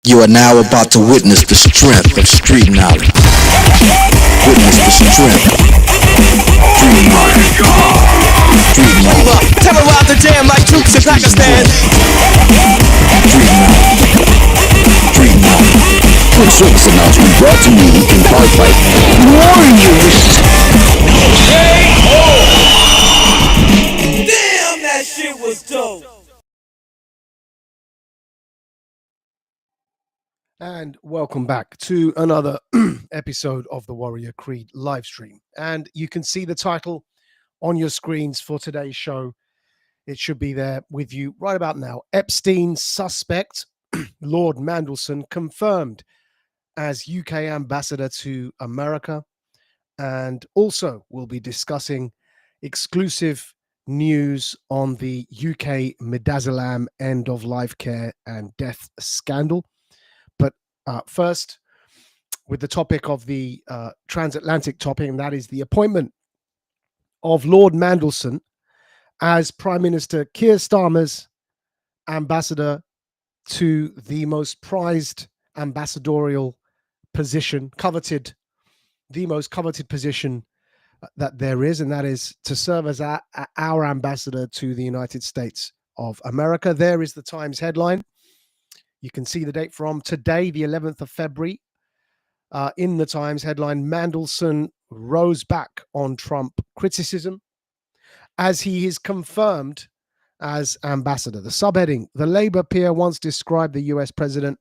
You are now about to witness the strength of street knowledge. Witness the strength. Street knowledge. Street knowledge. Terrorize the jam like troops in Pakistan. Street knowledge. Street knowledge. Quick service announcement brought to you in part by Warriors. Damn, that shit was dope. And welcome back to another episode of the Warrior Creed live stream. And you can see the title on your screens for today's show. It should be there with you right about now. Epstein-Suspect, Lord Mandelson, confirmed as UK ambassador to America. And also we'll be discussing exclusive news on the UK Midazolam end-of-life care and death scandal. First, with the topic of the transatlantic topic, and that is the appointment of Lord Mandelson as Prime Minister Keir Starmer's ambassador to the most prized ambassadorial position, the most coveted position that there is, and that is to serve as our ambassador to the United States of America. There is the Times headline. You can see the date from today, the 11th of February. In the Times headline, Mandelson rose back on Trump criticism as he is confirmed as ambassador. The subheading, the Labour peer once described the US president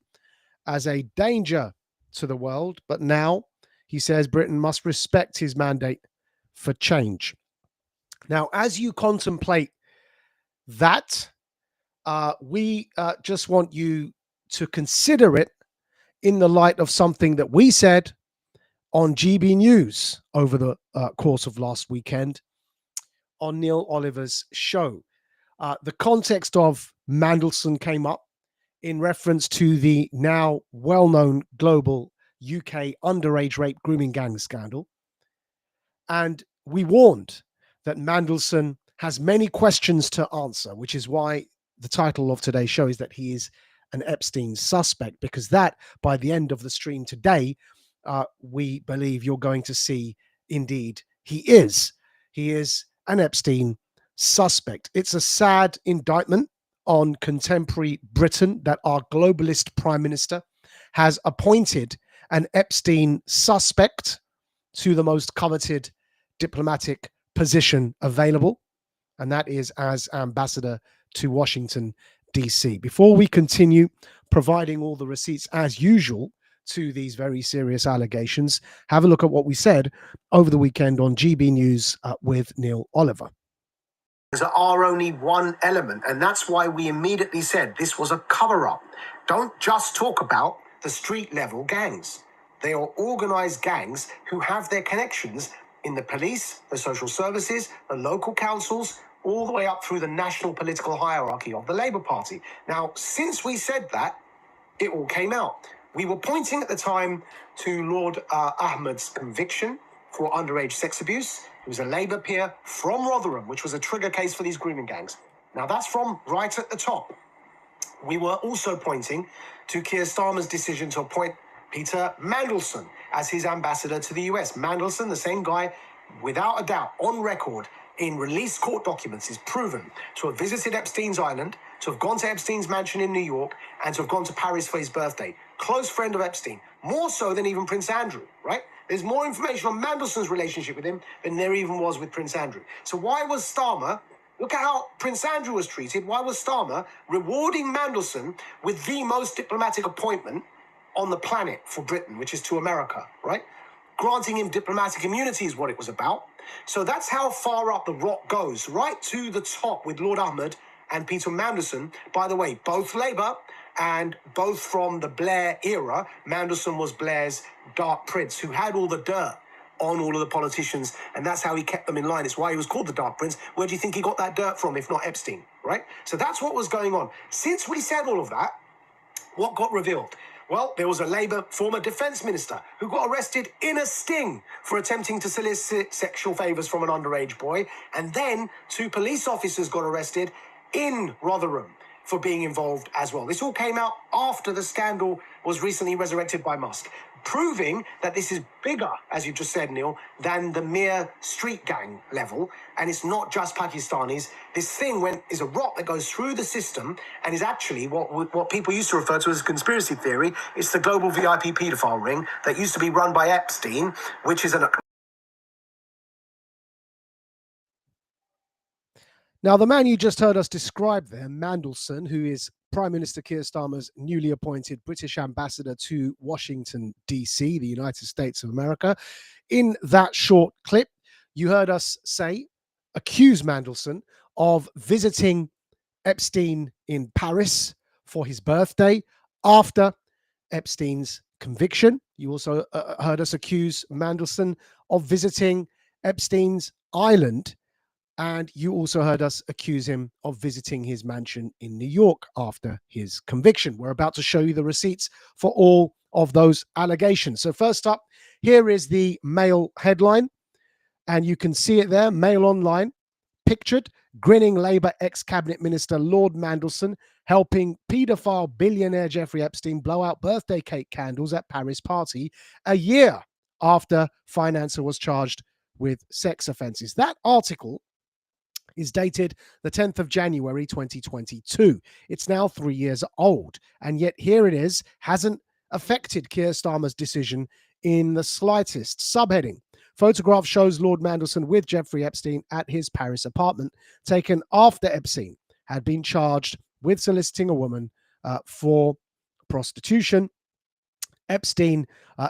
as a danger to the world, but now he says Britain must respect his mandate for change. Now, as you contemplate that, we just want you to consider it in the light of something that we said on GB News over the course of last weekend on Neil Oliver's show. The context of Mandelson came up in reference to the now well-known global UK underage rape grooming gang scandal. And we warned that Mandelson has many questions to answer, which is why the title of today's show is that he is an Epstein-Suspect, because that, by the end of the stream today, we believe you're going to see, indeed, he is an Epstein-Suspect. It's a sad indictment on contemporary Britain that our globalist Prime Minister has appointed an Epstein-Suspect to the most coveted diplomatic position available, and that is as ambassador to Washington, DC. Before we continue providing all the receipts as usual to these very serious allegations, have a look at what we said over the weekend on GB News with Neil Oliver. There are only one element, and that's why we immediately said this was a cover-up. Don't just talk about the street-level gangs. They are organized gangs who have their connections in the police, the social services, the local councils, all the way up through the national political hierarchy of the Labour Party. Now, since we said that, it all came out. We were pointing at the time to Lord Ahmed's conviction for underage sex abuse. He was a Labour peer from Rotherham, which was a trigger case for these grooming gangs. Now, that's from right at the top. We were also pointing to Keir Starmer's decision to appoint Peter Mandelson as his ambassador to the US. Mandelson, the same guy, without a doubt, on record, in released court documents, is proven to have visited Epstein's Island, to have gone to Epstein's mansion in New York, and to have gone to Paris for his birthday. Close friend of Epstein, more so than even Prince Andrew, right? There's more information on Mandelson's relationship with him than there even was with Prince Andrew. So why was Starmer, look at how Prince Andrew was treated, why was Starmer rewarding Mandelson with the most diplomatic appointment on the planet for Britain, which is to America, right? Granting him diplomatic immunity is what it was about. So that's how far up the rock goes, right to the top with Lord Ahmed and Peter Mandelson. By the way, both Labour and both from the Blair era. Mandelson was Blair's Dark Prince, who had all the dirt on all of the politicians, and that's how he kept them in line. It's why he was called the Dark Prince. Where do you think he got that dirt from, if not Epstein, right? So that's what was going on. Since we said all of that, what got revealed? Well, there was a Labour former defence minister who got arrested in a sting for attempting to solicit sexual favours from an underage boy. And then 2 police officers got arrested in Rotherham for being involved as well. This all came out after the scandal was recently resurrected by Musk, proving that this is bigger, as you just said, Neil, than the mere street gang level. And it's not just Pakistanis. This thing is a rot that goes through the system and is actually what people used to refer to as conspiracy theory. It's the global VIP paedophile ring that used to be run by Epstein, which is an... Now, the man you just heard us describe there, Mandelson, who is Prime Minister Keir Starmer's newly appointed British ambassador to Washington, D.C., the United States of America. In that short clip, you heard us accuse Mandelson of visiting Epstein in Paris for his birthday after Epstein's conviction. You also heard us accuse Mandelson of visiting Epstein's island. And you also heard us accuse him of visiting his mansion in New York after his conviction. We're about to show you the receipts for all of those allegations. So first up, here is the Mail headline. And you can see it there, Mail Online, pictured, grinning Labour ex-cabinet minister Lord Mandelson helping paedophile billionaire Jeffrey Epstein blow out birthday cake candles at Paris party a year after financier was charged with sex offences. That article is dated the 10th of January 2022. It's now 3 years old, and yet here it is, hasn't affected Keir Starmer's decision in the slightest. Subheading: photograph shows Lord Mandelson with Jeffrey Epstein at his Paris apartment, taken after Epstein had been charged with soliciting a woman for prostitution. Epstein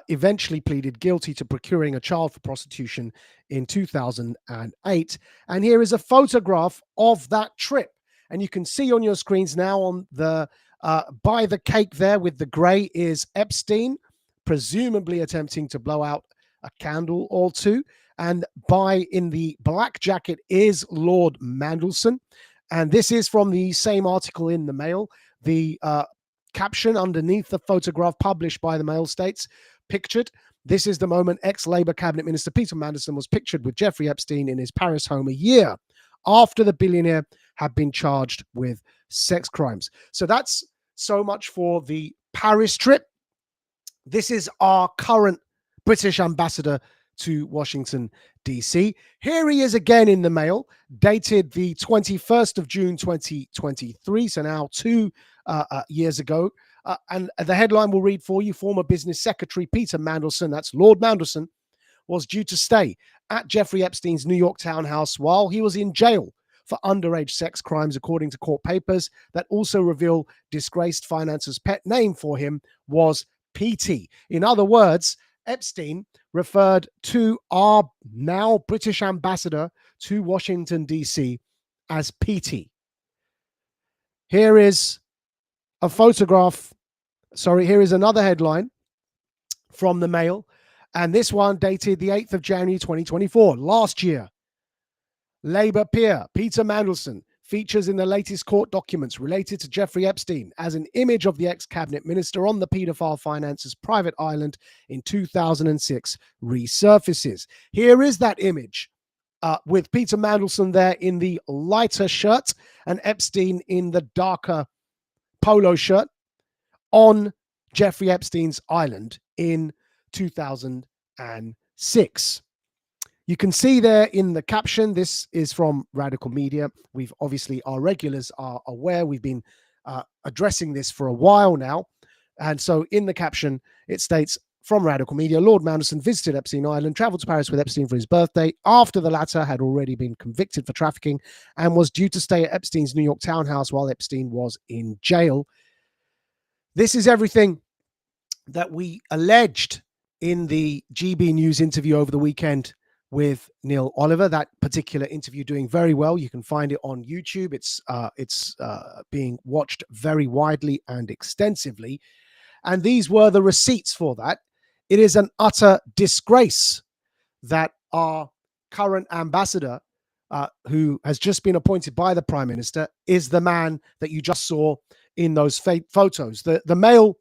eventually pleaded guilty to procuring a child for prostitution in 2008. And here is a photograph of that trip. And you can see on your screens now on the by the cake there with the grey is Epstein, presumably attempting to blow out a candle or two. And in the black jacket is Lord Mandelson. And this is from the same article in the Mail. The caption underneath the photograph published by the Mail states, pictured, this is the moment ex-Labour cabinet minister Peter Mandelson was pictured with Jeffrey Epstein in his Paris home a year after the billionaire had been charged with sex crimes. So that's so much for the Paris trip. This is our current British ambassador to Washington, D.C. Here he is again in the Mail, dated the 21st of June, 2023. So now 2 years ago. And the headline will read for you: former business secretary Peter Mandelson, that's Lord Mandelson, was due to stay at Jeffrey Epstein's New York townhouse while he was in jail for underage sex crimes, according to court papers that also reveal disgraced financer's pet name for him was PT. In other words, Epstein referred to our now British ambassador to Washington, D.C. as PT. Here is a photograph. Here is another headline from the Mail. And this one dated the 8th of January, 2024, last year. Labour peer Peter Mandelson features in the latest court documents related to Jeffrey Epstein as an image of the ex-cabinet minister on the paedophile financer's private island in 2006 resurfaces. Here is that image with Peter Mandelson there in the lighter shirt and Epstein in the darker polo shirt on Jeffrey Epstein's island in 2006. You can see there in the caption, this is from Radical Media. We've obviously, our regulars are aware, we've been addressing this for a while now. And so in the caption, it states, from Radical Media, Lord Mandelson visited Epstein Island, traveled to Paris with Epstein for his birthday after the latter had already been convicted for trafficking and was due to stay at Epstein's New York townhouse while Epstein was in jail. This is everything that we alleged in the GB News interview over the weekend with Neil Oliver. That particular interview doing very well. You can find it on YouTube. It's being watched very widely and extensively. And these were the receipts for that. It is an utter disgrace that our current ambassador, who has just been appointed by the Prime Minister, is the man that you just saw in those fake photos. The Mail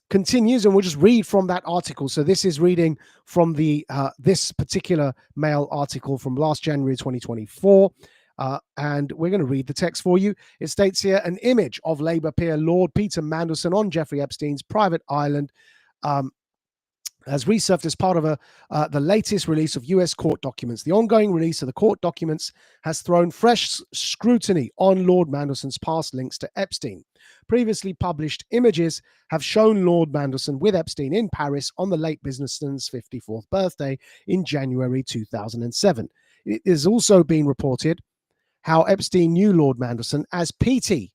continues, and we'll just read from that article. So this is reading from the this particular Mail article from last January 2024. And we're going to read the text for you. It states here, an image of Labour peer Lord Peter Mandelson on Jeffrey Epstein's private island has resurfaced as part of the latest release of US court documents. The ongoing release of the court documents has thrown fresh scrutiny on Lord Mandelson's past links to Epstein. Previously published images have shown Lord Mandelson with Epstein in Paris on the late businessman's 54th birthday in January 2007. It has also been reported how Epstein knew Lord Mandelson as PT.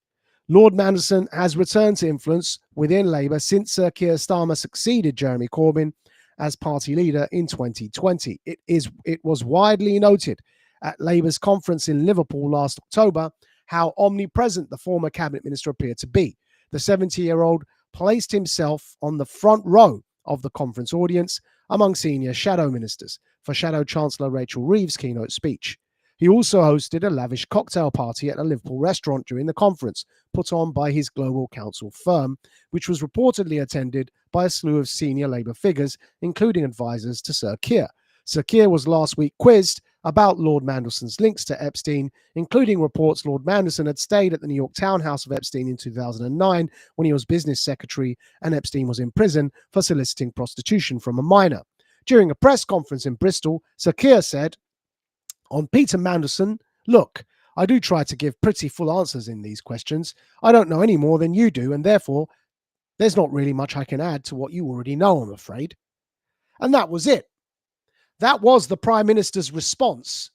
Lord Mandelson has returned to influence within Labour since Sir Keir Starmer succeeded Jeremy Corbyn as party leader in 2020. It was widely noted at Labour's conference in Liverpool last October how omnipresent the former cabinet minister appeared to be. The 70-year-old placed himself on the front row of the conference audience among senior shadow ministers for Shadow Chancellor Rachel Reeves' keynote speech. He also hosted a lavish cocktail party at a Liverpool restaurant during the conference, put on by his global counsel firm, which was reportedly attended by a slew of senior Labour figures, including advisors to Sir Keir. Sir Keir was last week quizzed about Lord Mandelson's links to Epstein, including reports Lord Mandelson had stayed at the New York townhouse of Epstein in 2009 when he was business secretary and Epstein was in prison for soliciting prostitution from a minor. During a press conference in Bristol, Sir Keir said, on Peter Mandelson, look, I do try to give pretty full answers in these questions. I don't know any more than you do, and therefore there's not really much I can add to what you already know, I'm afraid. And that was it. That was the Prime Minister's response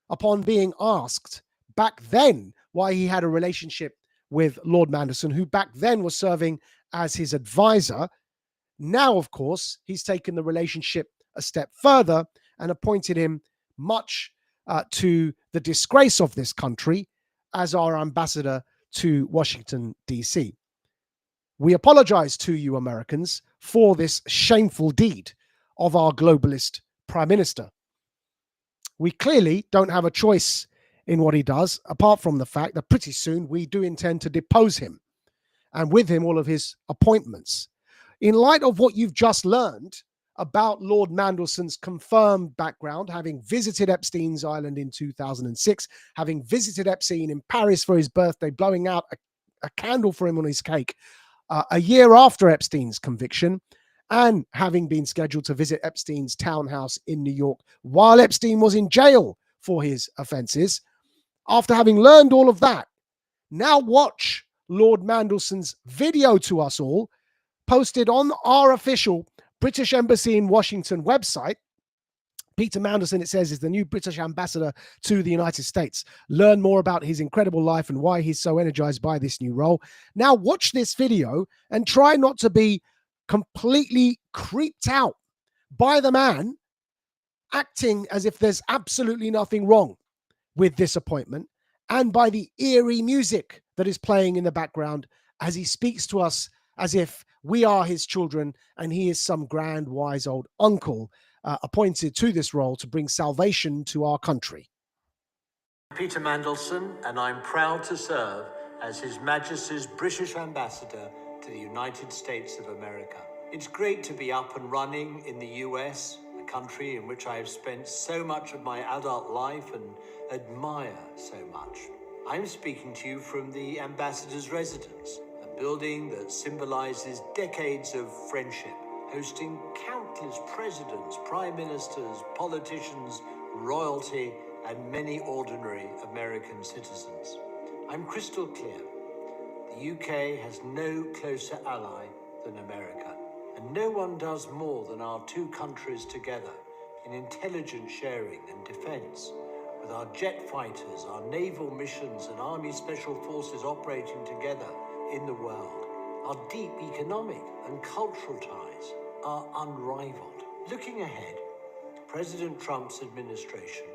upon being asked back then why he had a relationship with Lord Mandelson, who back then was serving as his advisor. Now, of course, he's taken the relationship a step further and appointed him, much to the disgrace of this country, as our ambassador to Washington, D.C. We apologize to you, Americans, for this shameful deed of our globalist Prime Minister. We clearly don't have a choice in what he does, apart from the fact that pretty soon we do intend to depose him, and with him all of his appointments. In light of what you've just learned about Lord Mandelson's confirmed background, having visited Epstein's island in 2006, having visited Epstein in Paris for his birthday, blowing out a candle for him on his cake a year after Epstein's conviction, and having been scheduled to visit Epstein's townhouse in New York while Epstein was in jail for his offenses. After having learned all of that, now watch Lord Mandelson's video to us all, posted on our official British Embassy in Washington website. Peter Mandelson, it says, is the new British ambassador to the United States. Learn more about his incredible life and why he's so energized by this new role. Now watch this video and try not to be completely creeped out by the man acting as if there's absolutely nothing wrong with this appointment, and by the eerie music that is playing in the background as he speaks to us as if we are his children and he is some grand, wise old uncle appointed to this role to bring salvation to our country. Peter Mandelson, and I'm proud to serve as His Majesty's British Ambassador to the United States of America. It's great to be up and running in the US, a country in which I have spent so much of my adult life and admire so much. I'm speaking to you from the Ambassador's residence, a building that symbolizes decades of friendship, hosting countless presidents, prime ministers, politicians, royalty, and many ordinary American citizens. I'm crystal clear. The UK has no closer ally than America, and no one does more than our two countries together in intelligence sharing and defense, with our jet fighters, our naval missions, and Army Special Forces operating together in the world. Our deep economic and cultural ties are unrivaled. Looking ahead, President Trump's administration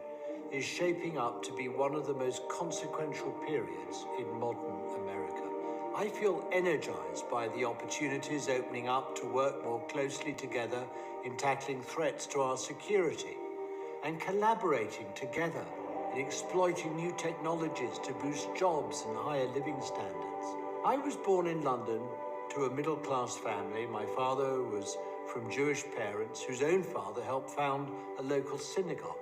is shaping up to be one of the most consequential periods in modern America. I feel energized by the opportunities opening up to work more closely together in tackling threats to our security and collaborating together in exploiting new technologies to boost jobs and higher living standards. I was born in London to a middle-class family. My father was from Jewish parents whose own father helped found a local synagogue.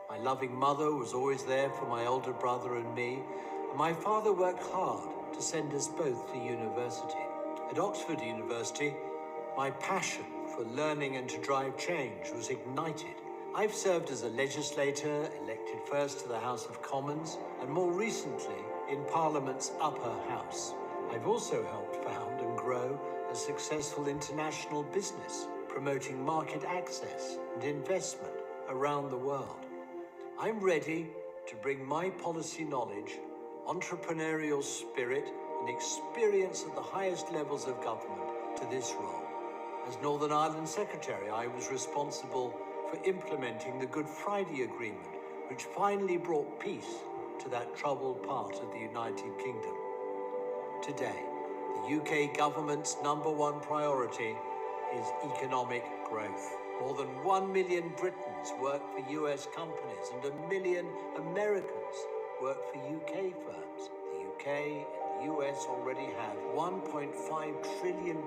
My loving mother was always there for my older brother and me, and my father worked hard to send us both to university. At Oxford University, my passion for learning and to drive change was ignited. I've served as a legislator, elected first to the House of Commons, and more recently in Parliament's upper house. I've also helped found and grow a successful international business, promoting market access and investment around the world. I'm ready to bring my policy knowledge, entrepreneurial spirit, and experience at the highest levels of government to this role. As Northern Ireland Secretary, I was responsible for implementing the Good Friday Agreement, which finally brought peace to that troubled part of the United Kingdom. Today, the UK government's #1 priority is economic growth. More than 1 million Britons work for US companies and 1 million Americans work for UK firms. The UK and the US already have $1.5 trillion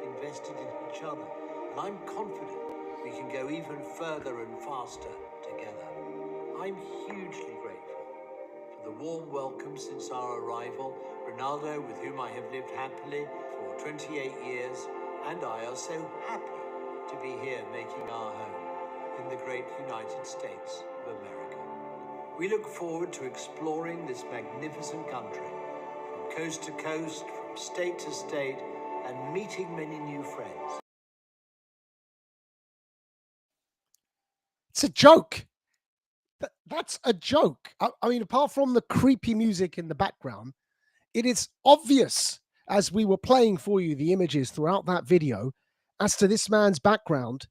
invested in each other, and I'm confident we can go even further and faster together. I'm hugely grateful for the warm welcome since our arrival. Ronaldo, with whom I have lived happily for 28 years, and I are so happy to be here making our home in the great United States of America. We look forward to exploring this magnificent country, from coast to coast, from state to state, and meeting many new friends. It's a joke. That's a joke. I mean, apart from the creepy music in the background, it is obvious, as we were playing for you the images throughout that video, as to this man's background.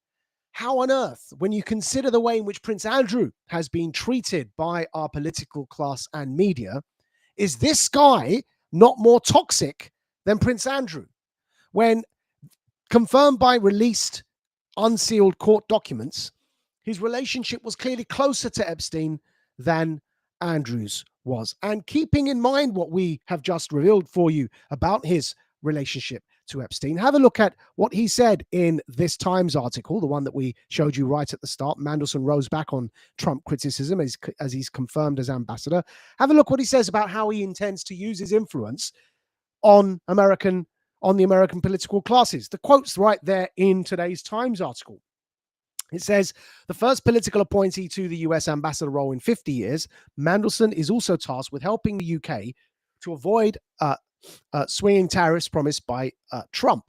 How on earth, when you consider the way in which Prince Andrew has been treated by our political class and media, is this guy not more toxic than Prince Andrew? When confirmed by released, unsealed court documents, his relationship was clearly closer to Epstein than Andrew's was. And keeping in mind what we have just revealed for you about his relationship to Epstein, have a look at what he said in this Times article, the one that we showed you right at the start. Mandelson rose back on Trump criticism as he's confirmed as ambassador. Have a look what he says about how he intends to use his influence on the American political classes. The quote's right there in today's Times article. It says, the first political appointee to the US ambassador role in 50 years, Mandelson is also tasked with helping the UK to avoid swinging tariffs promised by Trump.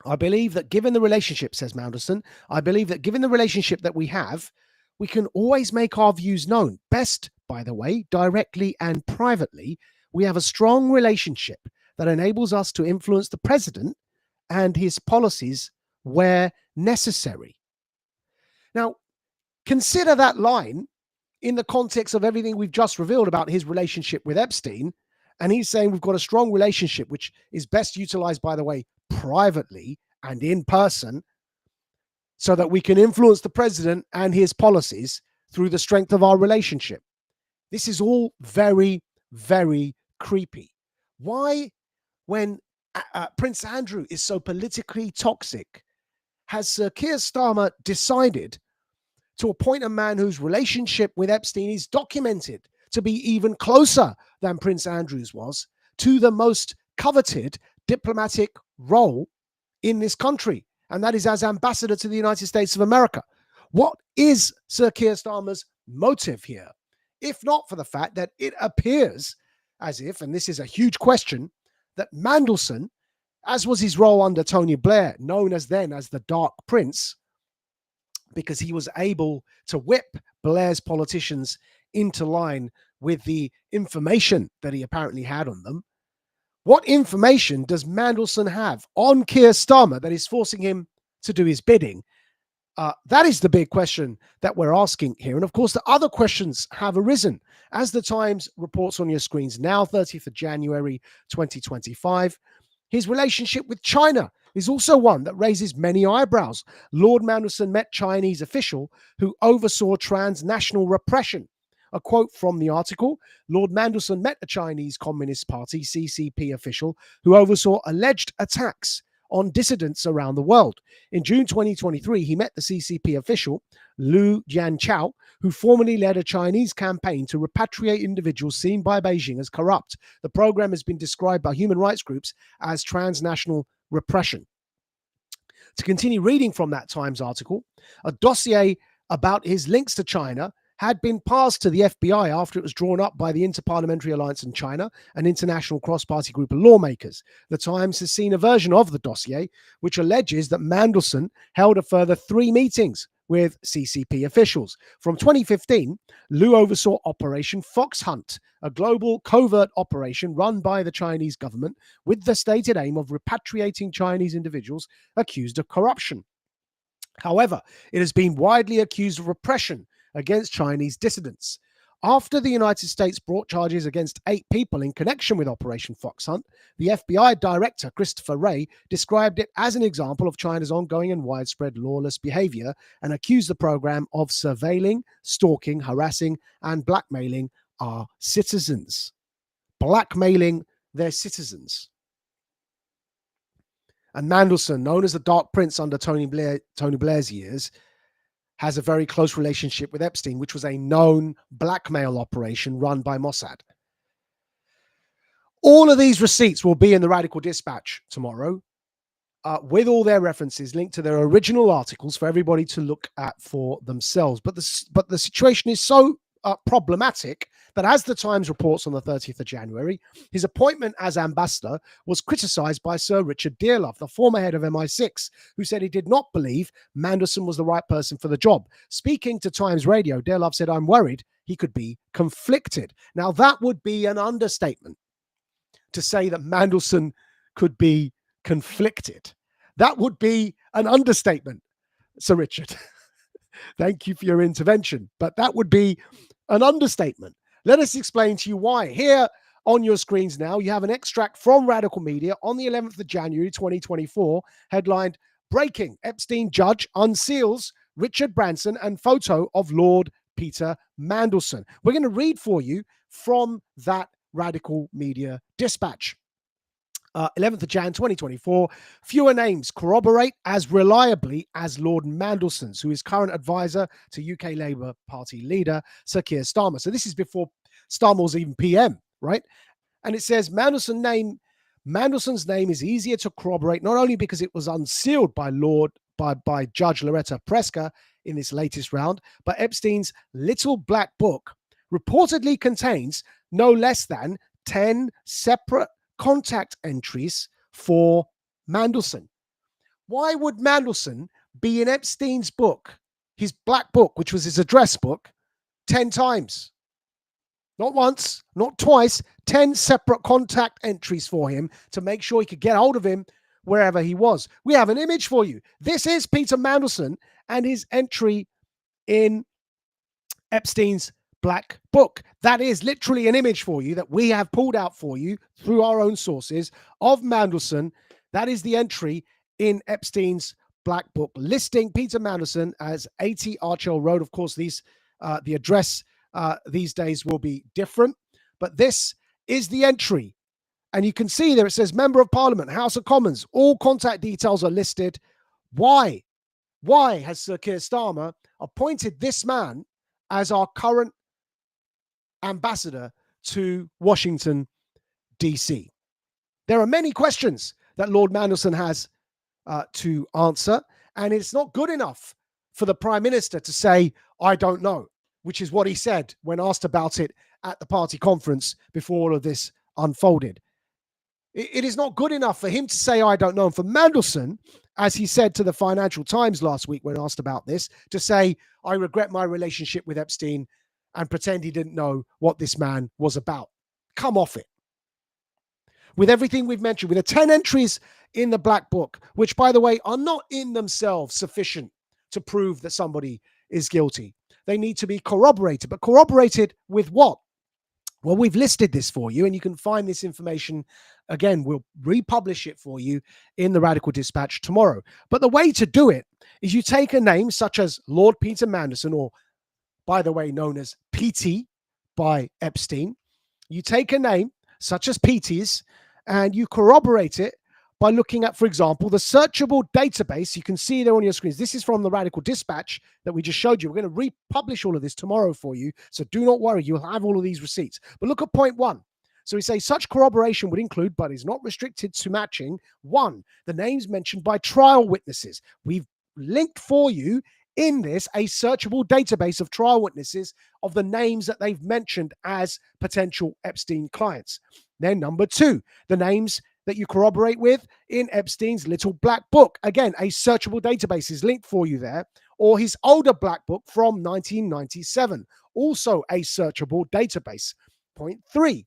I believe that given the relationship, says Mandelson, I believe that given the relationship that we have, we can always make our views known. Best, by the way, directly and privately. We have a strong relationship that enables us to influence the president and his policies where necessary. Now, consider that line in the context of everything we've just revealed about his relationship with Epstein. And he's saying we've got a strong relationship, which is best utilized, by the way, privately and in person, so that we can influence the president and his policies through the strength of our relationship. This is all very, very creepy. Why, when Prince Andrew is so politically toxic, has Sir Keir Starmer decided to appoint a man whose relationship with Epstein is documented to be even closer than Prince Andrew's was, to the most coveted diplomatic role in this country, and that is as ambassador to the United States of America? What is Sir Keir Starmer's motive here, if not for the fact that it appears as if, and this is a huge question, that Mandelson, as was his role under Tony Blair, known as then as the Dark Prince, because he was able to whip Blair's politicians into line with the information that he apparently had on them. What information does Mandelson have on Keir Starmer that is forcing him to do his bidding? That is the big question that we're asking here. And of course, the other questions have arisen. As the Times reports on your screens now, 30th of January, 2025, his relationship with China is also one that raises many eyebrows. Lord Mandelson met Chinese official who oversaw transnational repression. A quote from the article, Lord Mandelson met a Chinese Communist Party, CCP official who oversaw alleged attacks on dissidents around the world. In June 2023, he met the CCP official, Liu Jianchao, who formerly led a Chinese campaign to repatriate individuals seen by Beijing as corrupt. The program has been described by human rights groups as transnational repression. To continue reading from that Times article, a dossier about his links to China had been passed to the FBI after it was drawn up by the Interparliamentary Alliance in China, an international cross-party group of lawmakers. The Times has seen a version of the dossier which alleges that Mandelson held a further 3 meetings with CCP officials. From 2015, Liu oversaw Operation Fox Hunt, a global covert operation run by the Chinese government with the stated aim of repatriating Chinese individuals accused of corruption. However, it has been widely accused of repression against Chinese dissidents. After the United States brought charges against 8 people in connection with Operation Fox Hunt, the FBI director, Christopher Wray, described it as an example of China's ongoing and widespread lawless behavior and accused the program of surveilling, stalking, harassing, and blackmailing our citizens. Blackmailing their citizens. And Mandelson, known as the Dark Prince under Tony Blair's years, has a very close relationship with Epstein, which was a known blackmail operation run by Mossad. All of these receipts will be in the Radical Dispatch tomorrow, with all their references linked to their original articles for everybody to look at for themselves. But the situation is so problematic that, as the Times reports on the 30th of January, his appointment as ambassador was criticized by Sir Richard Dearlove, the former head of MI6, who said he did not believe Mandelson was the right person for the job. Speaking to Times Radio, Dearlove said, "I'm worried he could be conflicted." Now, that would be an understatement to say that Mandelson could be conflicted. That would be an understatement, Sir Richard. Thank you for your intervention, but that would be an understatement. Let us explain to you why. Here on your screens now, you have an extract from Radical Media on the 11th of January 2024, headlined "Breaking: Epstein Judge Unseals Richard Branson and Photo of Lord Peter Mandelson." We're going to read for you from that Radical Media dispatch. 11th of Jan 2024, fewer names corroborate as reliably as Lord Mandelson's, who is current advisor to UK Labour Party leader Sir Keir Starmer. So this is before Starmer was even PM, right? And it says Mandelson's name is easier to corroborate, not only because it was unsealed by Judge Loretta Preska in this latest round, but Epstein's little black book reportedly contains no less than 10 separate contact entries for Mandelson. Why would Mandelson be in Epstein's book, his black book, which was his address book, 10 times? Not once, not twice, 10 separate contact entries for him to make sure he could get hold of him wherever he was. We have an image for you. This is Peter Mandelson and his entry in Epstein's black book. That is literally an image for you that we have pulled out for you through our own sources of Mandelson. That is the entry in Epstein's black book listing Peter Mandelson as 80 Archell Road. Of course, the address these days will be different, but this is the entry. And you can see there it says Member of Parliament, House of Commons. All contact details are listed. Why? Why has Sir Keir Starmer appointed this man as our current ambassador to Washington, D.C.? There are many questions that Lord Mandelson has to answer, and it's not good enough for the Prime Minister to say, "I don't know," which is what he said when asked about it at the party conference before all of this unfolded. It is not good enough for him to say, "I don't know," and for Mandelson, as he said to the Financial Times last week when asked about this, to say, "I regret my relationship with Epstein," and pretend he didn't know what this man was about. Come off it. With everything we've mentioned, with the 10 entries in the black book, which, by the way, are not in themselves sufficient to prove that somebody is guilty. They need to be corroborated, but corroborated with what? Well, we've listed this for you, and you can find this information. Again, we'll republish it for you in the Radical Dispatch tomorrow. But the way to do it is you take a name such as Lord Peter Mandelson, or, by the way, known as PT by Epstein. You take a name such as PT's and you corroborate it by looking at, for example, the searchable database. You can see there on your screens. This is from the Radical Dispatch that we just showed you. We're going to republish all of this tomorrow for you, so do not worry. You'll have all of these receipts. But look at point 1. So we say such corroboration would include, but is not restricted to matching, 1, the names mentioned by trial witnesses. We've linked for you in this a searchable database of trial witnesses of the names that they've mentioned as potential Epstein clients. Then number 2, the names that you corroborate with in Epstein's little black book. Again, a searchable database is linked for you there. Or his older black book from 1997, also a searchable database. Point 3,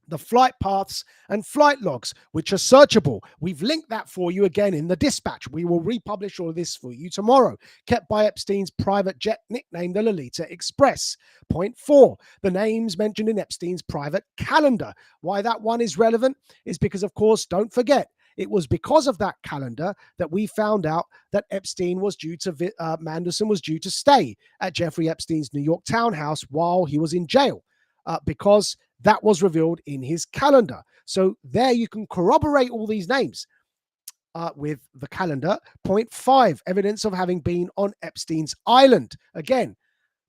the flight paths and flight logs, which are searchable. We've linked that for you again in the dispatch. We will republish all of this for you tomorrow. Kept by Epstein's private jet nicknamed the Lolita Express. Point 4, the names mentioned in Epstein's private calendar. Why that one is relevant is because, of course, don't forget, it was because of that calendar that we found out that Epstein was due to, Mandelson was due to stay at Jeffrey Epstein's New York townhouse while he was in jail, because that was revealed in his calendar. So there you can corroborate all these names with the calendar. Point 5, evidence of having been on Epstein's island. Again,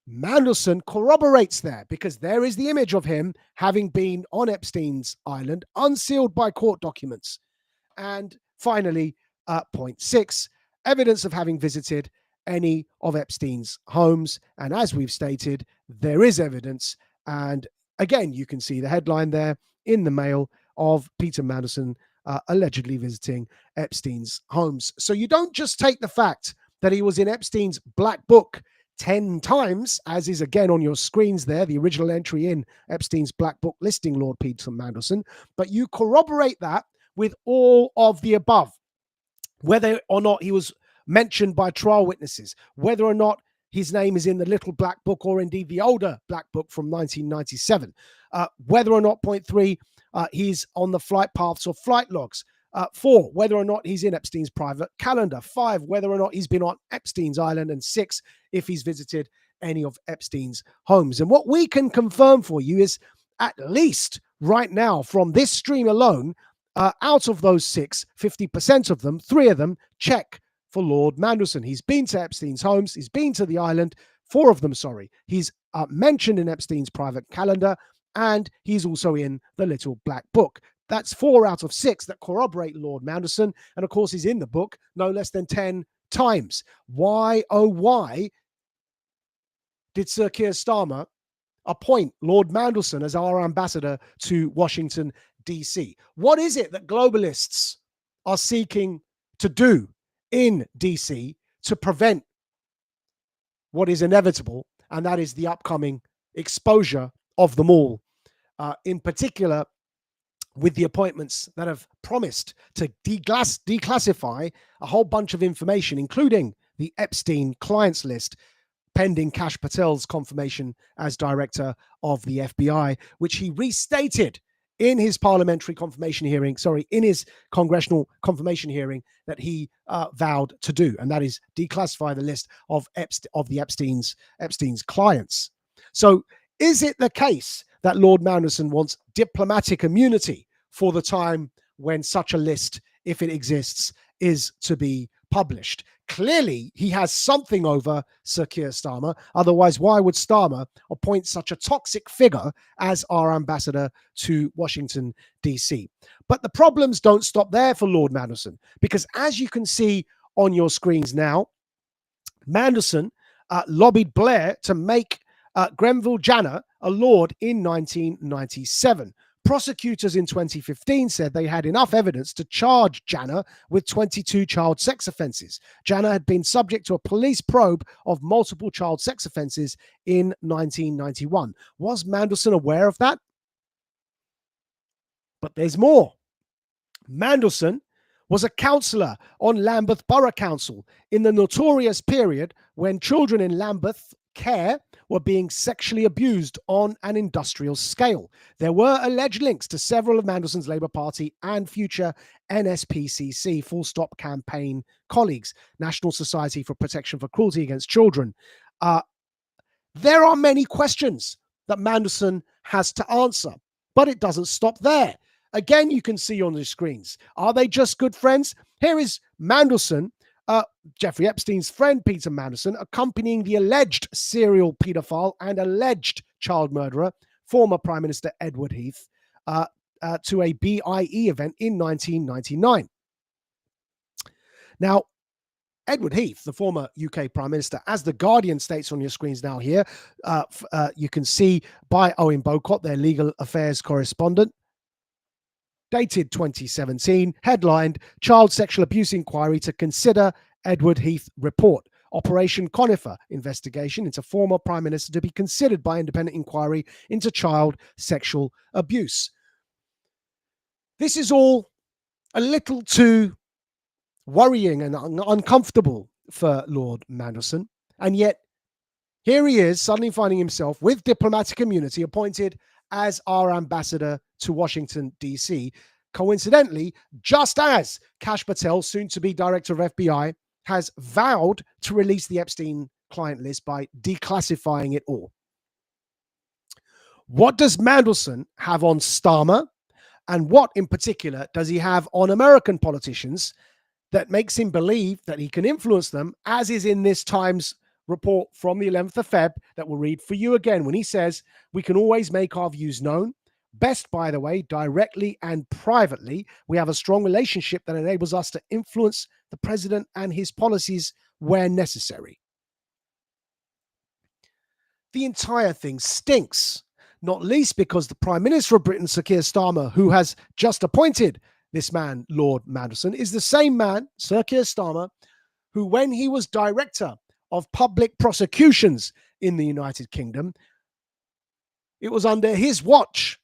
Mandelson corroborates there because there is the image of him having been on Epstein's island, unsealed by court documents. And finally, point 6, evidence of having visited any of Epstein's homes. And as we've stated, there is evidence. And again, you can see the headline there in the Mail of Peter Mandelson allegedly visiting Epstein's homes. So you don't just take the fact that he was in Epstein's black book 10 times, as is again on your screens there, the original entry in Epstein's black book listing Lord Peter Mandelson, but you corroborate that with all of the above, whether or not he was mentioned by trial witnesses, whether or not his name is in the little black book or indeed the older black book from 1997, whether or not, point 3, he's on the flight paths or flight logs, 4, whether or not he's in Epstein's private calendar, 5, whether or not he's been on Epstein's island, and 6, if he's visited any of Epstein's homes. And what we can confirm for you is, at least right now from this stream alone, out of those 6, 50% of them, 3 of them check for Lord Mandelson. He's been to Epstein's homes. He's been to the island. 4 of them, he's mentioned in Epstein's private calendar, and he's also in the little black book. That's 4 out of 6 that corroborate Lord Mandelson. And of course, he's in the book no less than 10 times. Why, oh, why did Sir Keir Starmer appoint Lord Mandelson as our ambassador to Washington, D.C.? What is it that globalists are seeking to do in D.C. to prevent what is inevitable, and that is the upcoming exposure of them all, in particular with the appointments that have promised to declassify a whole bunch of information, including the Epstein clients list, pending Kash Patel's confirmation as director of the FBI, which he restated in his parliamentary confirmation hearing, in his congressional confirmation hearing that he vowed to do, and that is declassify the list of the Epstein's clients. So is it the case that Lord Mandelson wants diplomatic immunity for the time when such a list, if it exists, is to be published? Clearly, he has something over Sir Keir Starmer. Otherwise, why would Starmer appoint such a toxic figure as our ambassador to Washington, D.C.? But the problems don't stop there for Lord Mandelson, because as you can see on your screens now, Mandelson lobbied Blair to make Grenville Janner a lord in 1997. Prosecutors in 2015 said they had enough evidence to charge Janner with 22 child sex offenses. Janner had been subject to a police probe of multiple child sex offenses in 1991. Was Mandelson aware of that? But there's more. Mandelson was a councillor on Lambeth Borough Council in the notorious period when children in Lambeth care were being sexually abused on an industrial scale. There were alleged links to several of Mandelson's Labour Party and future NSPCC full stop campaign colleagues, National Society for Protection for Cruelty Against Children. There are many questions that Mandelson has to answer, but it doesn't stop there. Again, you can see on the screens. Are they just good friends? Here is Mandelson, Jeffrey Epstein's friend Peter Mandelson, accompanying the alleged serial paedophile and alleged child murderer, former Prime Minister Edward Heath, to a BIE event in 1999. Now, Edward Heath, the former UK Prime Minister, as The Guardian states on your screens now here, you can see by Owen Bocott, their legal affairs correspondent, dated 2017, headlined Child Sexual Abuse Inquiry to Consider Edward Heath Report. Operation Conifer investigation into former Prime Minister to be considered by independent inquiry into child sexual abuse. This is all a little too worrying and uncomfortable for Lord Mandelson. And yet, here he is suddenly finding himself with diplomatic immunity appointed as our ambassador to Washington, D.C. Coincidentally, just as Kash Patel, soon to be director of FBI, has vowed to release the Epstein client list by declassifying it all. What does Mandelson have on Starmer? And what in particular does he have on American politicians that makes him believe that he can influence them, as is in this Times report from the 11th of Feb that we'll read for you again, when he says, we can always make our views known. Best, by the way, directly and privately. We have a strong relationship that enables us to influence the president and his policies where necessary. The entire thing stinks, not least because the Prime Minister of Britain, Sir Keir Starmer, who has just appointed this man, Lord Mandelson, is the same man, Sir Keir Starmer, who, when he was Director of Public Prosecutions in the United Kingdom, it was under his watch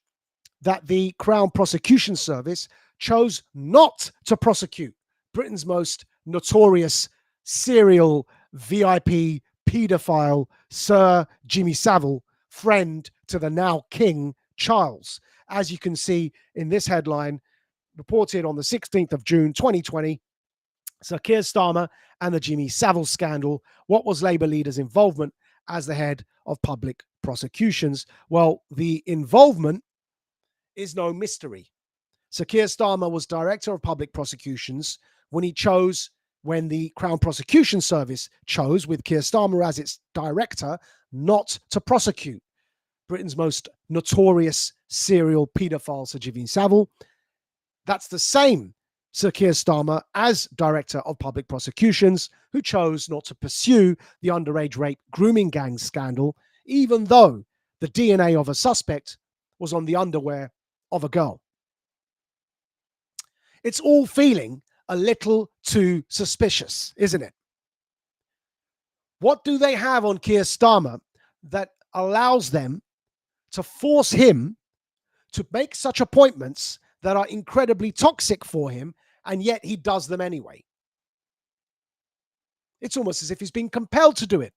that the Crown Prosecution Service chose not to prosecute Britain's most notorious serial VIP paedophile, Sir Jimmy Savile, friend to the now King Charles. As you can see in this headline, reported on the 16th of June 2020, Sir Keir Starmer and the Jimmy Savile scandal. What was Labour leader's involvement as the head of public prosecutions? Well, the involvement is no mystery. Sir Keir Starmer was Director of Public Prosecutions when the Crown Prosecution Service chose, with Keir Starmer as its director, not to prosecute Britain's most notorious serial paedophile, Sir Jimmy Savile. That's the same Sir Keir Starmer as Director of Public Prosecutions, who chose not to pursue the underage rape grooming gang scandal, even though the DNA of a suspect was on the underwear of a girl. It's all feeling a little too suspicious, isn't it? What do they have on Keir Starmer that allows them to force him to make such appointments that are incredibly toxic for him, and yet he does them anyway? It's almost as if he's been compelled to do it.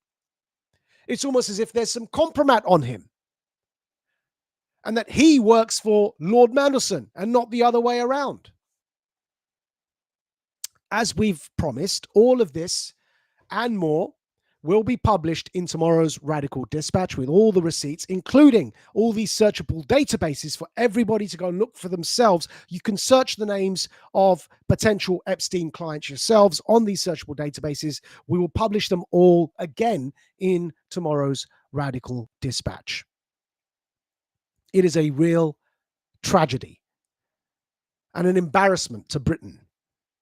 It's almost as if there's some compromat on him, and that he works for Lord Mandelson and not the other way around. As we've promised, all of this and more will be published in tomorrow's Radical Dispatch with all the receipts, including all these searchable databases for everybody to go and look for themselves. You can search the names of potential Epstein clients yourselves on these searchable databases. We will publish them all again in tomorrow's Radical Dispatch. It is a real tragedy and an embarrassment to Britain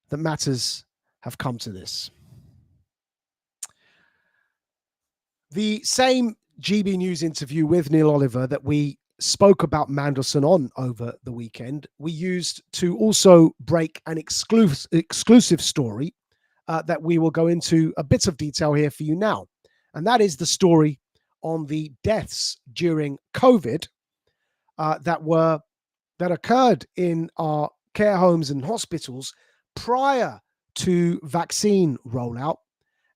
that matters have come to this. The same GB News interview with Neil Oliver that we spoke about Mandelson on over the weekend, we used to also break an exclusive story that we will go into a bit of detail here for you now. And that is the story on the deaths during COVID that occurred in our care homes and hospitals prior to vaccine rollout,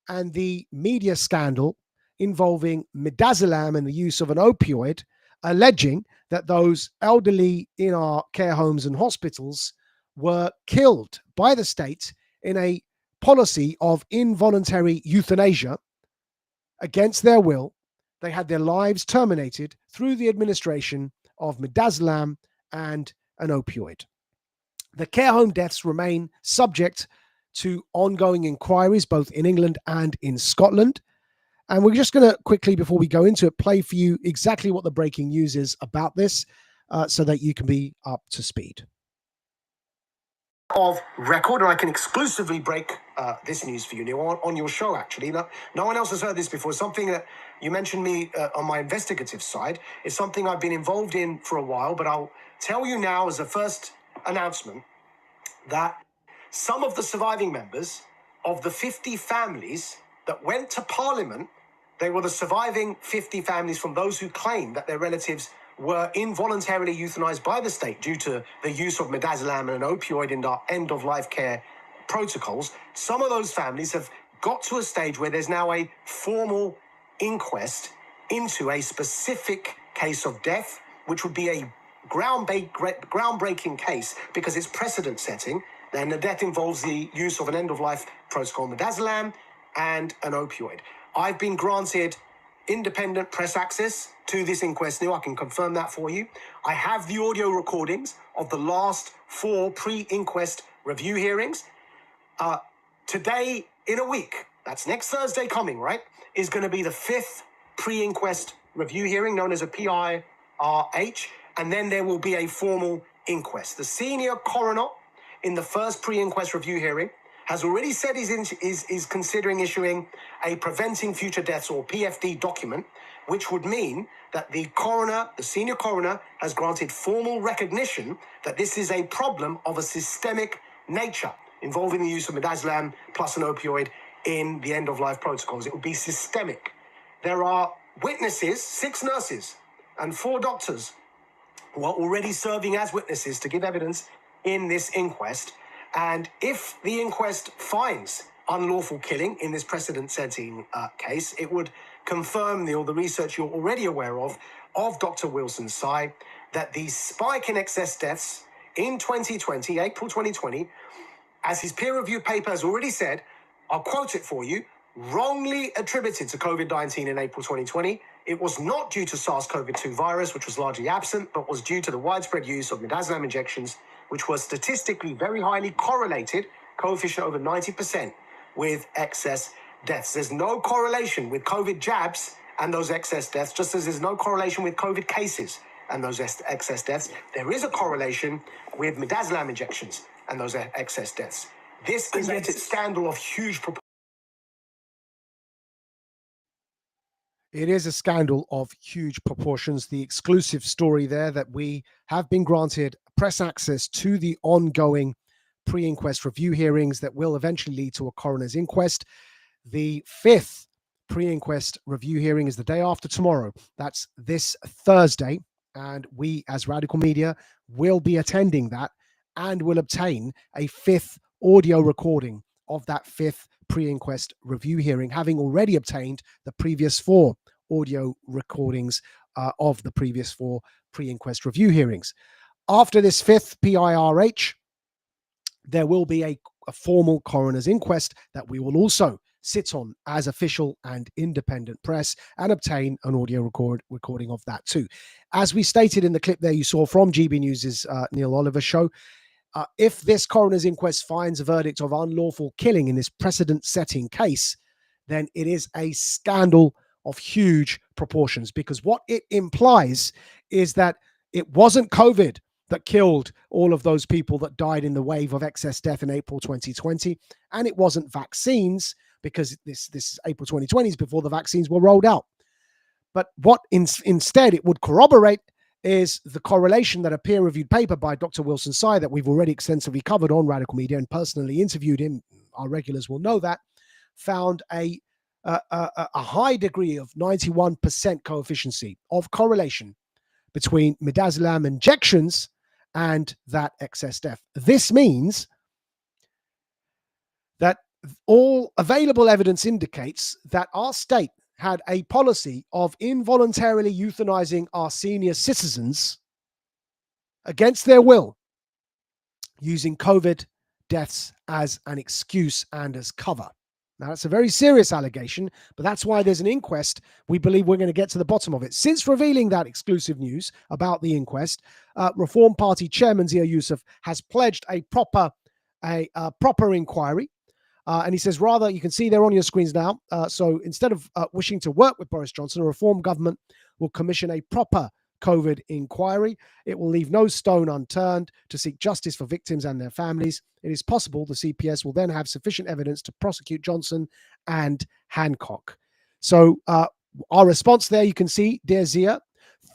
and the media scandal involving Midazolam and the use of an opioid, alleging that those elderly in our care homes and hospitals were killed by the state in a policy of involuntary euthanasia against their will. They had their lives terminated through the administration of Midazolam and an opioid. The care home deaths remain subject to ongoing inquiries both in England and in Scotland. And we're just going to quickly, before we go into it, play for you exactly what the breaking news is about this so that you can be up to speed. Of record, and I can exclusively break this news for you, Neil, on your show, actually. No one else has heard this before. Something that you mentioned me on my investigative side is something I've been involved in for a while, but I'll tell you now as a first announcement that some of the surviving members of the 50 families that went to Parliament, they were the surviving 50 families from those who claimed that their relatives were involuntarily euthanized by the state due to the use of midazolam and an opioid in our end-of-life care protocols. Some of those families have got to a stage where there's now a formal inquest into a specific case of death, which would be a groundbreaking case because it's precedent setting. Then the death involves the use of an end-of-life protocol, midazolam, and an opioid. I've been granted independent press access to this inquest now. I can confirm that for you. I have the audio recordings of the last 4 pre-inquest review hearings. Today, in a week, that's next Thursday coming, right, is going to be the 5th pre-inquest review hearing, known as a PIRH, and then there will be a formal inquest. The senior coroner in the first pre-inquest review hearing has already said is considering issuing a Preventing Future Deaths, or PFD, document, which would mean that the senior coroner, has granted formal recognition that this is a problem of a systemic nature involving the use of midazolam plus an opioid in the end-of-life protocols. It would be systemic. There are witnesses, 6 nurses and 4 doctors, who are already serving as witnesses to give evidence in this inquest. And if the inquest finds unlawful killing in this precedent-setting case, it would confirm the research you're already aware of Dr. Wilson's side, that the spike in excess deaths in 2020, April 2020, as his peer-reviewed paper has already said, I'll quote it for you, wrongly attributed to COVID-19 in April 2020. It was not due to SARS-CoV-2 virus, which was largely absent, but was due to the widespread use of midazolam injections, which was statistically very highly correlated, coefficient over 90%, with excess deaths. There's no correlation with COVID jabs and those excess deaths, just as there's no correlation with COVID cases and those excess deaths. There is a correlation with midazolam injections and those excess deaths. This is a scandal of huge proportions. It is a scandal of huge proportions. The exclusive story there that we have been granted press access to the ongoing pre-inquest review hearings that will eventually lead to a coroner's inquest. The 5th pre-inquest review hearing is the day after tomorrow. That's this Thursday. And we, as Radical Media, will be attending that and will obtain a 5th audio recording of that 5th pre-inquest review hearing, having already obtained the previous 4 audio recordings of the previous 4 pre-inquest review hearings. After this 5th PIRH, there will be a formal coroner's inquest that we will also sit on as official and independent press and obtain an audio recording of that too. As we stated in the clip there you saw from GB News' Neil Oliver show, if this coroner's inquest finds a verdict of unlawful killing in this precedent-setting case, then it is a scandal of huge proportions, because what it implies is that it wasn't COVID that killed all of those people that died in the wave of excess death in April 2020, and it wasn't vaccines, because this is April 2020, is before the vaccines were rolled out. But what instead it would corroborate is the correlation that a peer-reviewed paper by Dr. Wilson Tsai, that we've already extensively covered on Radical Media and personally interviewed him, our regulars will know that, found a high degree of 91% coefficient of correlation between midazolam injections and that excess death. This means that all available evidence indicates that our state had a policy of involuntarily euthanizing our senior citizens against their will, using COVID deaths as an excuse and as cover. Now, that's a very serious allegation, but that's why there's an inquest. We believe we're going to get to the bottom of it. Since revealing that exclusive news about the inquest, Reform Party Chairman Zia Youssef has pledged a proper inquiry. And he says, rather, you can see they're on your screens now. So instead of wishing to work with Boris Johnson, a reform government will commission a proper COVID inquiry. It will leave no stone unturned to seek justice for victims and their families. It is possible the CPS will then have sufficient evidence to prosecute Johnson and Hancock. So our response there, you can see, dear Zia,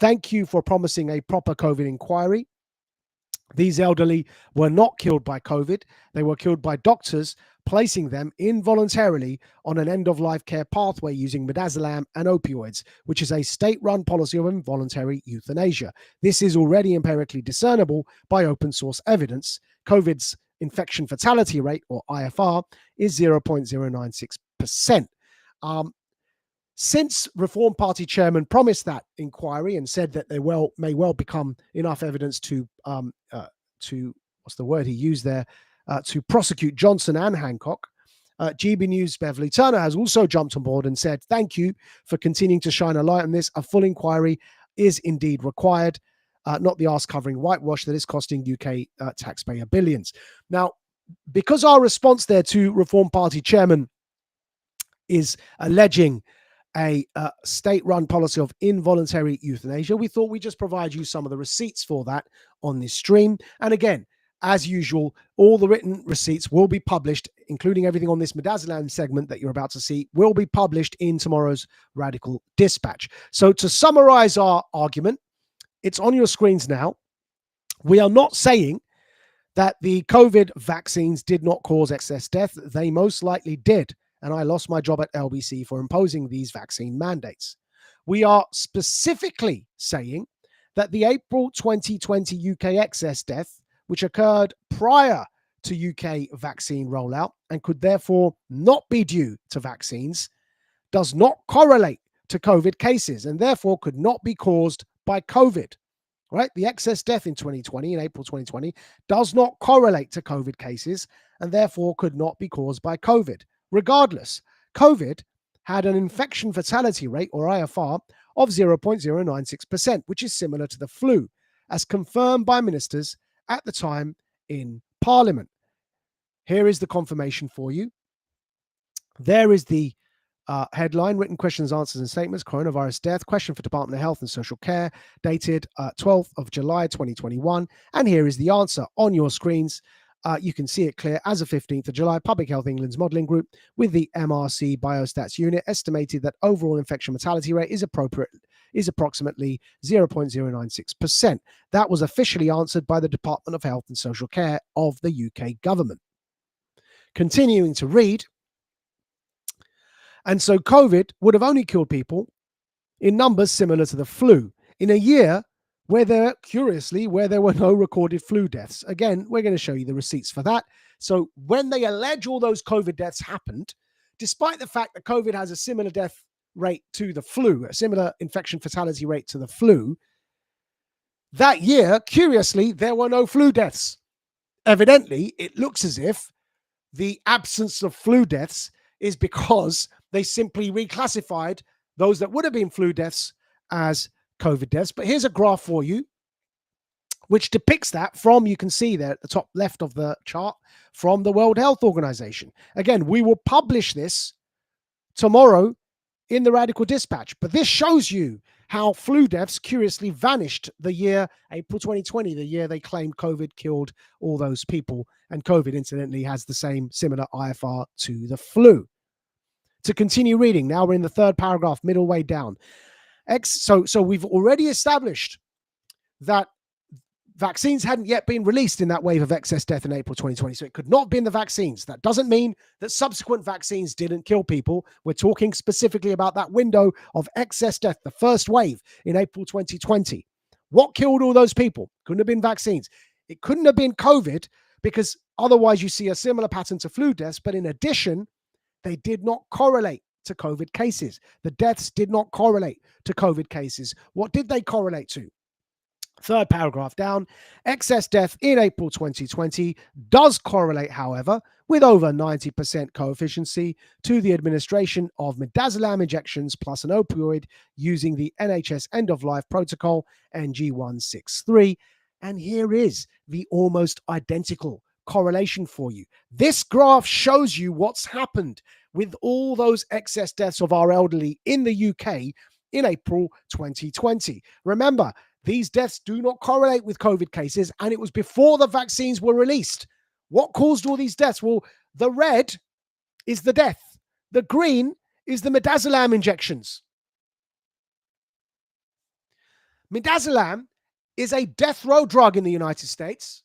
thank you for promising a proper COVID inquiry. These elderly were not killed by COVID. They were killed by doctors placing them involuntarily on an end-of-life care pathway using midazolam and opioids, which is a state-run policy of involuntary euthanasia. This is already empirically discernible by open-source evidence. COVID's infection fatality rate, or IFR, is 0.096%. Since Reform Party chairman promised that inquiry and said that there may well become enough evidence to what's the word he used there, to prosecute Johnson and Hancock, GB News' Beverly Turner has also jumped on board and said, thank you for continuing to shine a light on this. A full inquiry is indeed required, not the arse-covering whitewash that is costing UK taxpayer billions. Now, because our response there to Reform Party chairman is alleging a state-run policy of involuntary euthanasia, we thought we'd just provide you some of the receipts for that on this stream. And again, as usual, all the written receipts will be published, including everything on this midazolam segment that you're about to see, will be published in tomorrow's Radical Dispatch. So to summarize our argument, it's on your screens now. We are not saying that the COVID vaccines did not cause excess death. They most likely did. And I lost my job at LBC for imposing these vaccine mandates. We are specifically saying that the April 2020 UK excess death, which occurred prior to UK vaccine rollout and could therefore not be due to vaccines, does not correlate to COVID cases and therefore could not be caused by COVID. Right? The excess death in 2020, in April 2020, does not correlate to COVID cases and therefore could not be caused by COVID. Regardless, COVID had an infection fatality rate, or IFR, of 0.096%, which is similar to the flu, as confirmed by ministers at the time in Parliament. Here is the confirmation for you. There is the headline, written questions, answers and statements, coronavirus death, question for Department of Health and Social Care, dated 12th of July 2021. And here is the answer on your screens. You can see it clear as of 15th of July. Public Health England's modelling group with the MRC Biostats unit estimated that overall infection mortality rate is approximately 0.096%. That was officially answered by the Department of Health and Social Care of the UK government. Continuing to read, and so COVID would have only killed people in numbers similar to the flu in a year where there were no recorded flu deaths. Again, we're going to show you the receipts for that. So when they allege all those COVID deaths happened, despite the fact that COVID has a similar death rate to the flu, a similar infection fatality rate to the flu, that year, curiously, there were no flu deaths. Evidently, it looks as if the absence of flu deaths is because they simply reclassified those that would have been flu deaths as COVID deaths. But here's a graph for you, which depicts that from, you can see there at the top left of the chart, from the World Health Organization. Again, we will publish this tomorrow in the Radical Dispatch. But this shows you how flu deaths curiously vanished the year April 2020, the year they claimed COVID killed all those people. And COVID, incidentally, has the same similar IFR to the flu. To continue reading, now we're in the third paragraph, middle way down. So we've already established that vaccines hadn't yet been released in that wave of excess death in April 2020. So it could not have been the vaccines. That doesn't mean that subsequent vaccines didn't kill people. We're talking specifically about that window of excess death, the first wave in April 2020. What killed all those people? Couldn't have been vaccines. It couldn't have been COVID, because otherwise you see a similar pattern to flu deaths. But in addition, they did not correlate to COVID cases. The deaths did not correlate to COVID cases. What did they correlate to? Third paragraph down, excess death in April 2020 does correlate, however, with over 90% coefficiency to the administration of midazolam injections plus an opioid using the NHS end-of-life protocol NG163. And here is the almost identical correlation for you. This graph shows you what's happened with all those excess deaths of our elderly in the UK in April 2020. Remember, these deaths do not correlate with COVID cases, and it was before the vaccines were released. What caused all these deaths? Well, the red is the death. The green is the Midazolam injections. Midazolam is a death row drug in the United States.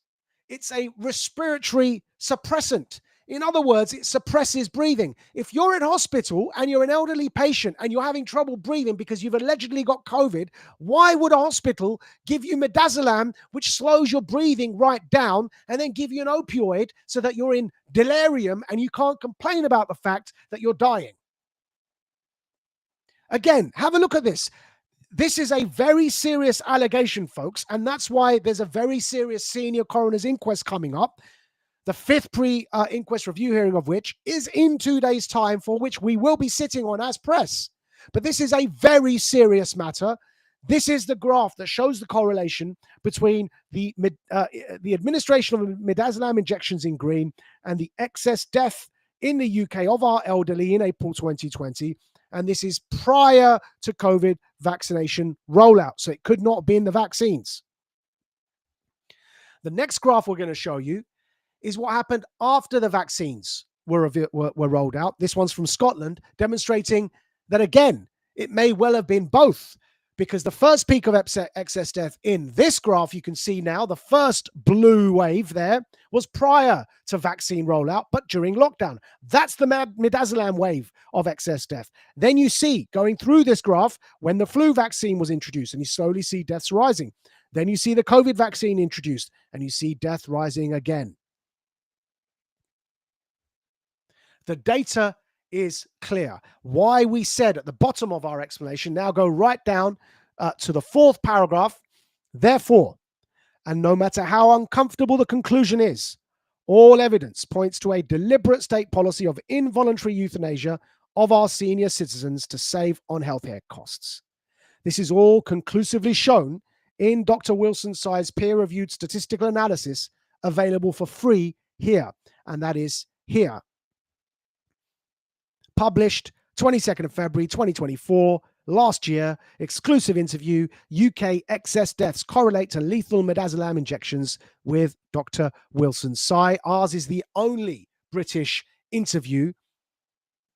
It's a respiratory suppressant. In other words, it suppresses breathing. If you're in hospital and you're an elderly patient and you're having trouble breathing because you've allegedly got COVID, why would a hospital give you Midazolam, which slows your breathing right down, and then give you an opioid so that you're in delirium and you can't complain about the fact that you're dying? Again, have a look at this. This is a very serious allegation, folks, and that's why there's a very serious senior coroner's inquest coming up, the fifth pre-inquest review hearing of which is in 2 days' time, for which we will be sitting on as press. But this is a very serious matter. This is the graph that shows the correlation between the administration of Midazolam injections in green and the excess death in the UK of our elderly in April 2020. And this is prior to COVID vaccination rollout. So it could not have been the vaccines. The next graph we're going to show you is what happened after the vaccines were rolled out. This one's from Scotland, demonstrating that, again, it may well have been both, because the first peak of excess death in this graph, you can see now, the first blue wave there, was prior to vaccine rollout, but during lockdown. That's the Midazolam wave of excess death. Then you see, going through this graph, when the flu vaccine was introduced, and you slowly see deaths rising. Then you see the COVID vaccine introduced, and you see death rising again. The data is clear. Why we said at the bottom of our explanation, now go right down to the fourth paragraph. Therefore, and no matter how uncomfortable the conclusion is, all evidence points to a deliberate state policy of involuntary euthanasia of our senior citizens to save on healthcare costs. This is all conclusively shown in Dr. Wilson Tsai's peer-reviewed statistical analysis, available for free here, and that is here. Published 22nd of February 2024, last year, exclusive interview, UK excess deaths correlate to lethal Midazolam injections with Dr. Wilson Tsai. Ours is the only British interview,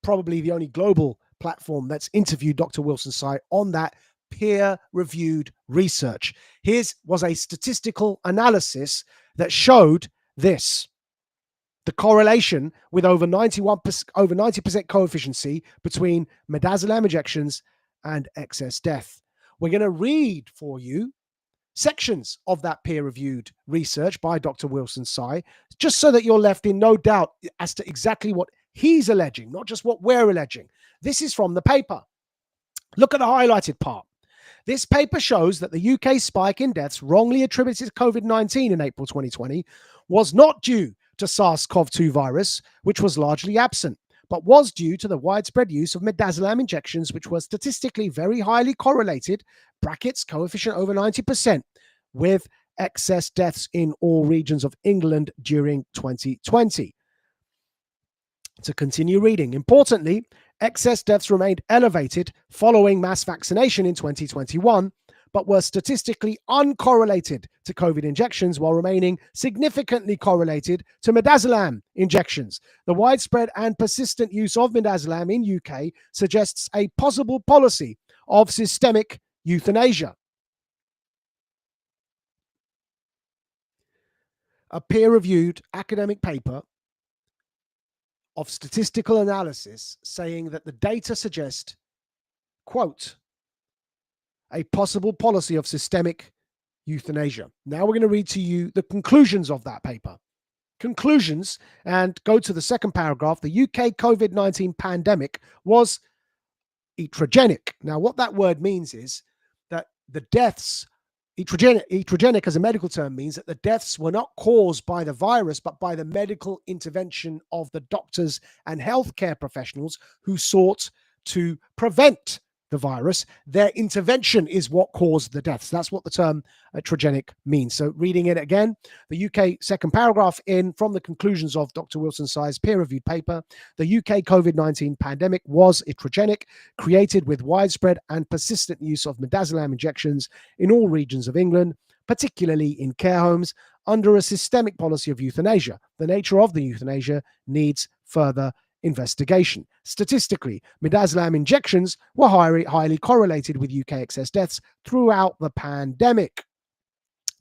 probably the only global platform that's interviewed Dr. Wilson Tsai on that peer-reviewed research. His was a statistical analysis that showed this. The correlation with over 90% coefficient between Midazolam injections and excess death. We're going to read for you sections of that peer-reviewed research by Dr. Wilson Tsai, just so that you're left in no doubt as to exactly what he's alleging, not just what we're alleging. This is from the paper. Look at the highlighted part. This paper shows that the UK spike in deaths wrongly attributed to COVID-19 in April 2020 was not due to SARS-CoV-2 virus, which was largely absent, but was due to the widespread use of Midazolam injections, which were statistically very highly correlated, brackets, coefficient over 90%, with excess deaths in all regions of England during 2020. To continue reading, importantly, excess deaths remained elevated following mass vaccination in 2021, but were statistically uncorrelated to COVID injections while remaining significantly correlated to Midazolam injections. The widespread and persistent use of Midazolam in UK suggests a possible policy of systemic euthanasia. A peer-reviewed academic paper of statistical analysis saying that the data suggest, quote, a possible policy of systemic euthanasia. Now we're going to read to you the conclusions of that paper. Conclusions, and go to the second paragraph. The UK COVID-19 pandemic was iatrogenic. Now what that word means is that the deaths, iatrogenic as a medical term, means that the deaths were not caused by the virus, but by the medical intervention of the doctors and healthcare professionals who sought to prevent the virus. Their intervention is what caused the deaths. That's what the term tragenic means. So reading it again, the UK second paragraph from the conclusions of Dr. Wilson Tsai's peer-reviewed paper, the UK COVID-19 pandemic was iatrogenic, created with widespread and persistent use of midazolam injections in all regions of England, particularly in care homes, under a systemic policy of euthanasia. The nature of the euthanasia needs further investigation. Statistically, midazolam injections were highly correlated with UK excess deaths throughout the pandemic,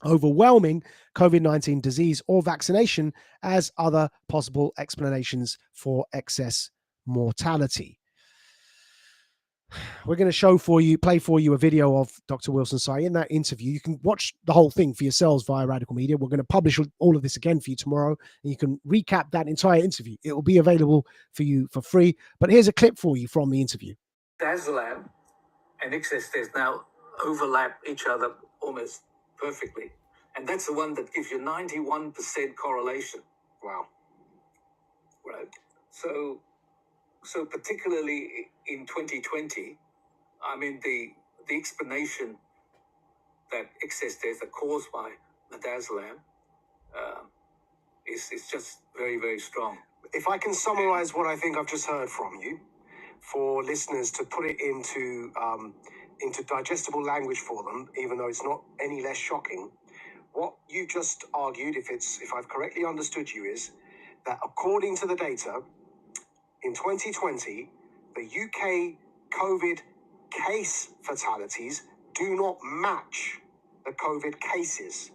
overwhelming COVID-19 disease or vaccination as other possible explanations for excess mortality. We're going to play for you a video of Dr. Wilson Tsai in that interview. You can watch the whole thing for yourselves via Radical Media. We're going to publish all of this again for you tomorrow, and you can recap that entire interview. It will be available for you for free. But here's a clip for you from the interview. Midazolam and excess death now overlap each other almost perfectly. And that's the one that gives you 91% correlation. Wow. Right. So particularly in 2020, I mean, the explanation that excess deaths are caused by midazolam is just very, very strong. If I can summarize what I think I've just heard from you, for listeners to put it into digestible language for them, even though it's not any less shocking, what you just argued, if I've correctly understood you, is that according to the data, in 2020, the UK COVID case fatalities do not match the COVID cases.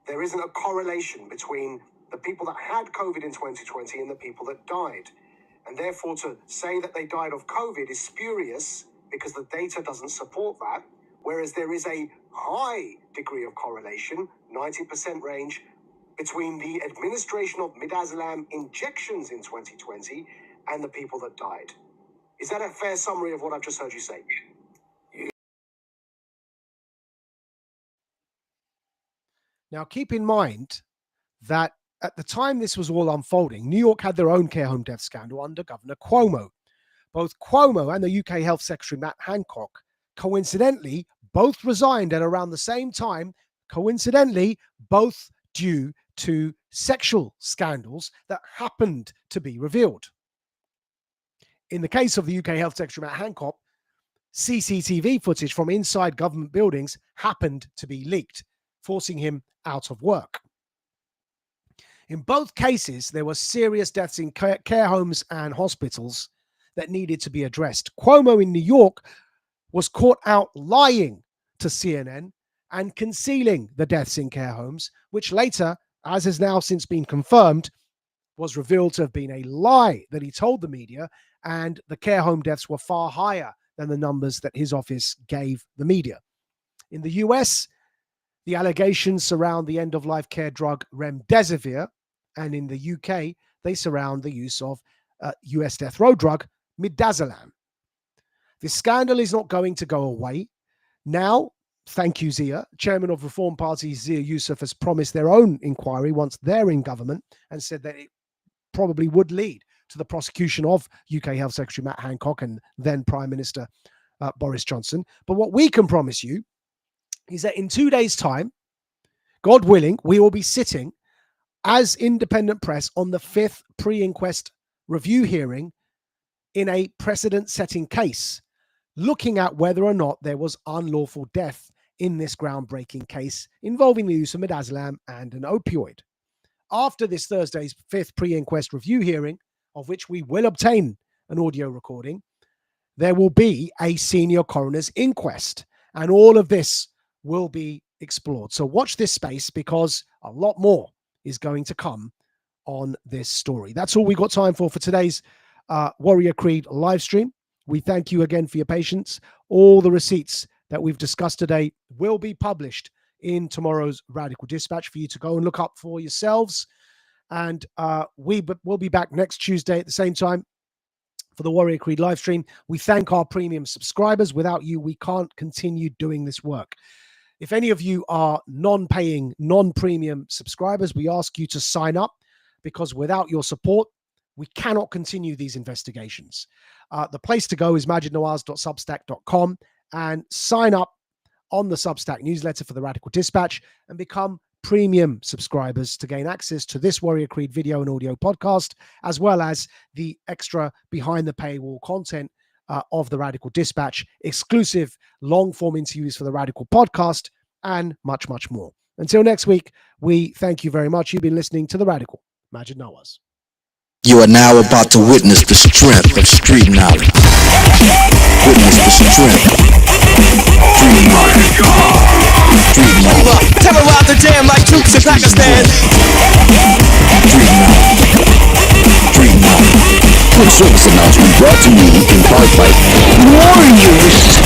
There isn't a correlation between the people that had COVID in 2020 and the people that died. And therefore, to say that they died of COVID is spurious because the data doesn't support that, whereas there is a high degree of correlation, 90% range, between the administration of midazolam injections in 2020 and the people that died. Is that a fair summary of what I've just heard you say? Now, keep in mind that at the time this was all unfolding, New York had their own care home death scandal under Governor Cuomo. Both Cuomo and the UK Health Secretary Matt Hancock, coincidentally, both resigned at around the same time, coincidentally, both due to sexual scandals that happened to be revealed. In the case of the UK Health Secretary Matt Hancock, CCTV footage from inside government buildings happened to be leaked, forcing him out of work. In both cases, there were serious deaths in care homes and hospitals that needed to be addressed. Cuomo in New York was caught out lying to CNN and concealing the deaths in care homes, which later, as has now since been confirmed, was revealed to have been a lie that he told the media, and the care home deaths were far higher than the numbers that his office gave the media. In the US, the allegations surround the end-of-life care drug remdesivir, and in the UK, they surround the use of US death row drug midazolam. This scandal is not going to go away. Now, thank you, Zia. Chairman of Reform Party Zia Yusuf has promised their own inquiry once they're in government, and said that it probably would lead to the prosecution of UK Health Secretary Matt Hancock and then Prime Minister Boris Johnson. But what we can promise you is that in 2 days' time, God willing, we will be sitting as independent press on the 5th pre-inquest review hearing in a precedent-setting case, looking at whether or not there was unlawful death in this groundbreaking case involving the use of midazolam and an opioid. After this Thursday's 5th pre-inquest review hearing, of which we will obtain an audio recording, there will be a senior coroner's inquest, and all of this will be explored. So watch this space, because a lot more is going to come on this story. That's all we got time for today's Warrior Creed live stream. We thank you again for your patience. All the receipts that we've discussed today will be published in tomorrow's Radical Dispatch for you to go and look up for yourselves. And we will be back next Tuesday at the same time for the Warrior Creed live stream. We thank our premium subscribers. Without you, we can't continue doing this work. If any of you are non-paying, non-premium subscribers, we ask you to sign up, because without your support, We cannot continue these investigations. The place to go is majidnawaz.substack.com and sign up on the Substack newsletter for the Radical Dispatch and become premium subscribers to gain access to this Warrior Creed video and audio podcast, as well as the extra behind the paywall content of the Radical Dispatch, exclusive long-form interviews for the Radical podcast, and much, much more. Until next week, we thank you very much. You've been listening to The Radical. Majid Nawaz. You are now about to witness the strength of street knowledge. Witness the strength. Street knowledge. Street knowledge. Terrorize the jam like troops in Pakistan. Street knowledge. Street knowledge. Quick service announcement brought to you in part by Warriors.